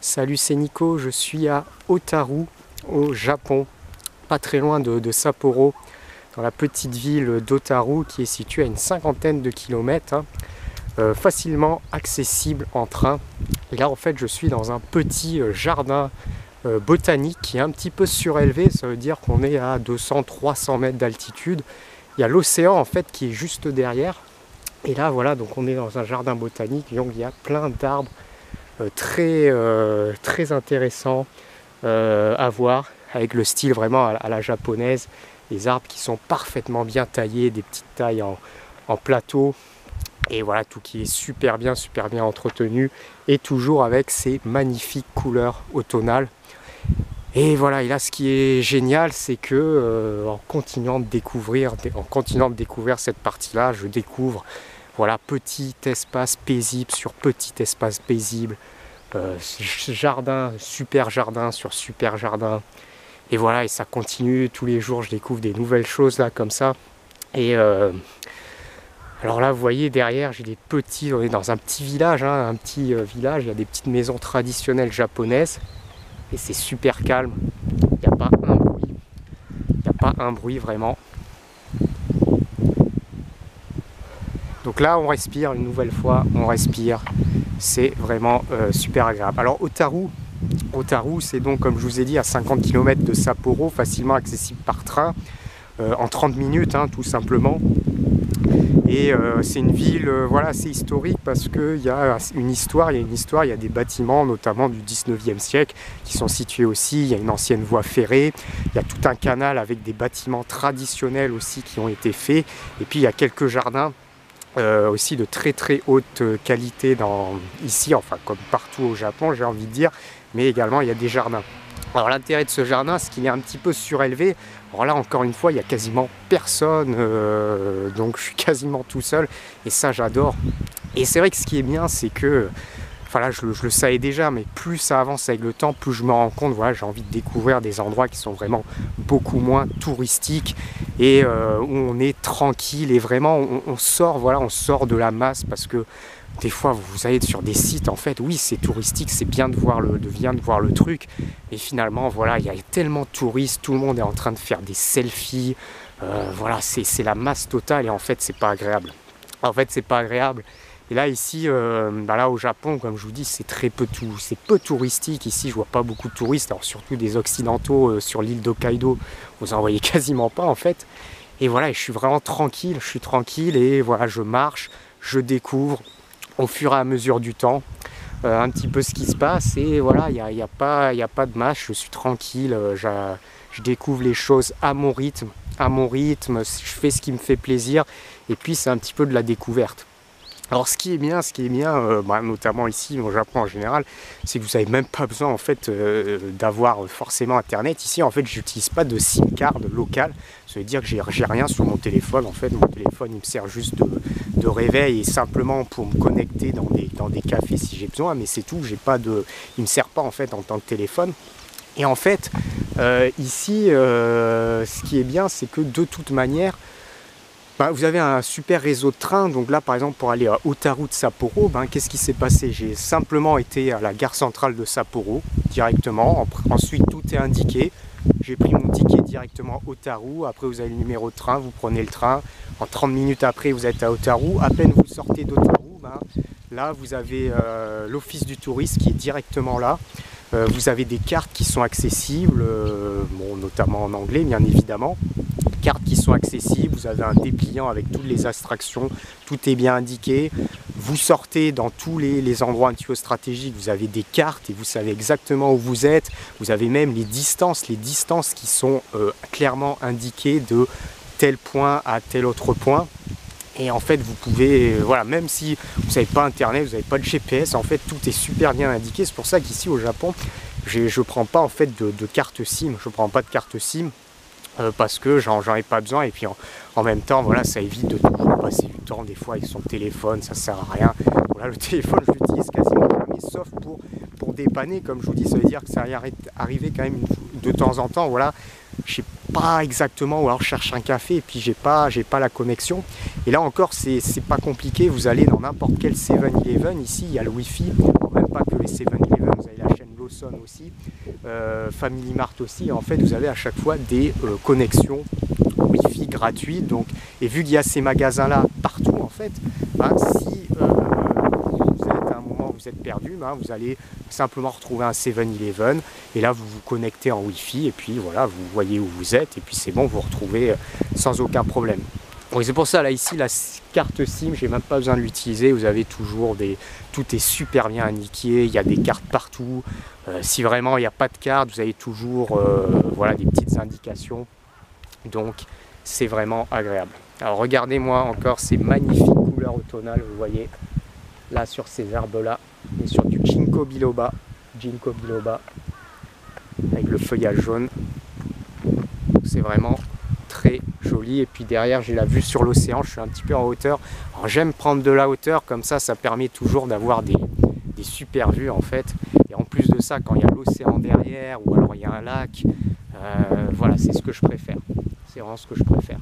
Salut, c'est Nico, je suis à Otaru, au Japon, pas très loin de Sapporo, dans la petite ville d'Otaru qui est située à une cinquantaine de kilomètres, facilement accessible en train. Et là, en fait, je suis dans un petit jardin botanique qui est un petit peu surélevé, ça veut dire qu'on est à 200-300 mètres d'altitude. Il y a l'océan, en fait, qui est juste derrière. Et là, voilà, donc on est dans un jardin botanique, donc il y a plein d'arbres très intéressant à voir, avec le style vraiment à la japonaise, des arbres qui sont parfaitement bien taillés, des petites tailles en plateau, et voilà, tout qui est super bien entretenu, et toujours avec ces magnifiques couleurs automnales. Et voilà, et là ce qui est génial, c'est que en continuant de découvrir cette partie-là, je découvre voilà, petit espace paisible sur petit espace paisible, super jardin sur super jardin. Et voilà, et ça continue, tous les jours je découvre des nouvelles choses là comme ça. Et alors là, vous voyez derrière, on est dans un petit village, hein, village, il y a des petites maisons traditionnelles japonaises. Et c'est super calme, il n'y a pas un bruit, vraiment. Donc là, on respire une nouvelle fois, c'est vraiment super agréable. Alors Otaru, c'est donc, comme je vous ai dit, à 50 km de Sapporo, facilement accessible par train, en 30 minutes, hein, tout simplement. Et c'est une ville voilà, assez historique parce qu'il y a une histoire, il y a des bâtiments notamment du 19e siècle qui sont situés aussi, il y a une ancienne voie ferrée, il y a tout un canal avec des bâtiments traditionnels aussi qui ont été faits, et puis il y a quelques jardins aussi de très haute qualité ici, enfin comme partout au Japon j'ai envie de dire, mais également il y a des jardins. Alors l'intérêt de ce jardin, c'est qu'il est un petit peu surélevé. Alors là encore une fois, il n'y a quasiment personne, donc je suis quasiment tout seul, et ça j'adore. Et c'est vrai que ce qui est bien, c'est que, enfin là je le savais déjà, mais plus ça avance avec le temps, plus je me rends compte, voilà, j'ai envie de découvrir des endroits qui sont vraiment beaucoup moins touristiques, et où on est tranquille, et vraiment on sort, voilà, on sort de la masse, parce que des fois vous allez sur des sites, en fait oui c'est touristique, c'est bien de voir le truc, mais finalement voilà, il y a tellement de touristes, tout le monde est en train de faire des selfies, voilà, c'est la masse totale, et en fait c'est pas agréable. Et là ici, là au Japon, comme je vous dis, c'est peu touristique. Ici je vois pas beaucoup de touristes, alors surtout des occidentaux sur l'île d'Hokkaido, vous en voyez quasiment pas en fait. Et voilà, et je suis vraiment tranquille, et voilà, je marche, je découvre au fur et à mesure du temps un petit peu ce qui se passe, et voilà, il n'y a pas de masse, je suis tranquille, je découvre les choses à mon rythme, je fais ce qui me fait plaisir, et puis c'est un petit peu de la découverte. Alors ce qui est bien, notamment ici au Japon en général, c'est que vous n'avez même pas besoin en fait d'avoir forcément internet. Ici en fait j'utilise pas de SIM card locale, ça veut dire que j'ai rien sur mon téléphone. En fait mon téléphone il me sert juste de réveil et simplement pour me connecter dans des cafés si j'ai besoin, mais c'est tout, il me sert pas en fait en tant que téléphone. Et en fait ici ce qui est bien, c'est que de toute manière, vous avez un super réseau de trains. Donc là par exemple pour aller à Otaru de Sapporo, qu'est-ce qui s'est passé? J'ai simplement été à la gare centrale de Sapporo directement, ensuite tout est indiqué, j'ai pris mon ticket directement à Otaru, après vous avez le numéro de train, vous prenez le train, en 30 minutes après vous êtes à Otaru, à peine vous sortez d'Otaru, là vous avez l'office du tourisme qui est directement là. Vous avez des cartes qui sont accessibles, notamment en anglais bien évidemment, cartes qui sont accessibles, vous avez un dépliant avec toutes les attractions, tout est bien indiqué. Vous sortez dans tous les endroits un petit peu stratégiques, vous avez des cartes et vous savez exactement où vous êtes. Vous avez même les distances qui sont clairement indiquées de tel point à tel autre point. Et en fait vous pouvez, voilà, même si vous n'avez pas internet, vous n'avez pas de GPS, en fait tout est super bien indiqué. C'est pour ça qu'ici au Japon, je ne prends pas en fait de carte SIM, parce que j'en ai pas besoin, et puis en même temps voilà, ça évite de toujours passer du temps des fois avec son téléphone, ça sert à rien. Voilà, le téléphone je l'utilise quasiment jamais, sauf pour dépanner, comme je vous dis, ça veut dire que ça arriver quand même de temps en temps, voilà, je sais pas exactement, ou alors je cherche un café et puis j'ai pas la connexion, et là encore c'est pas compliqué, vous allez dans n'importe quel 7-Eleven, ici il y a le Wi-Fi, même pas que les 7-Eleven, vous avez la chaîne Lawson aussi, Family Mart aussi. En fait, vous avez à chaque fois des connexions Wi-Fi gratuites. Donc, et vu qu'il y a ces magasins-là partout, en fait, ben, si vous êtes à un moment où vous êtes perdu, ben, vous allez simplement retrouver un 7-Eleven et là vous vous connectez en Wi-Fi et puis voilà, vous voyez où vous êtes et puis c'est bon, vous vous retrouvez sans aucun problème. Donc c'est pour ça là ici la carte SIM, j'ai même pas besoin de l'utiliser, vous avez toujours tout est super bien indiqué, il y a des cartes partout. Si vraiment il n'y a pas de carte, vous avez toujours voilà, des petites indications, donc c'est vraiment agréable. Alors regardez-moi encore ces magnifiques couleurs automnales, vous voyez là sur ces arbres là, et sur du Ginkgo biloba, avec le feuillage jaune. C'est vraiment très joli. Et puis derrière, j'ai la vue sur l'océan. Je suis un petit peu en hauteur. Alors j'aime prendre de la hauteur, comme ça permet toujours d'avoir des super vues en fait. Et en plus de ça, quand il y a l'océan derrière ou alors il y a un lac, voilà, c'est ce que je préfère. C'est vraiment ce que je préfère.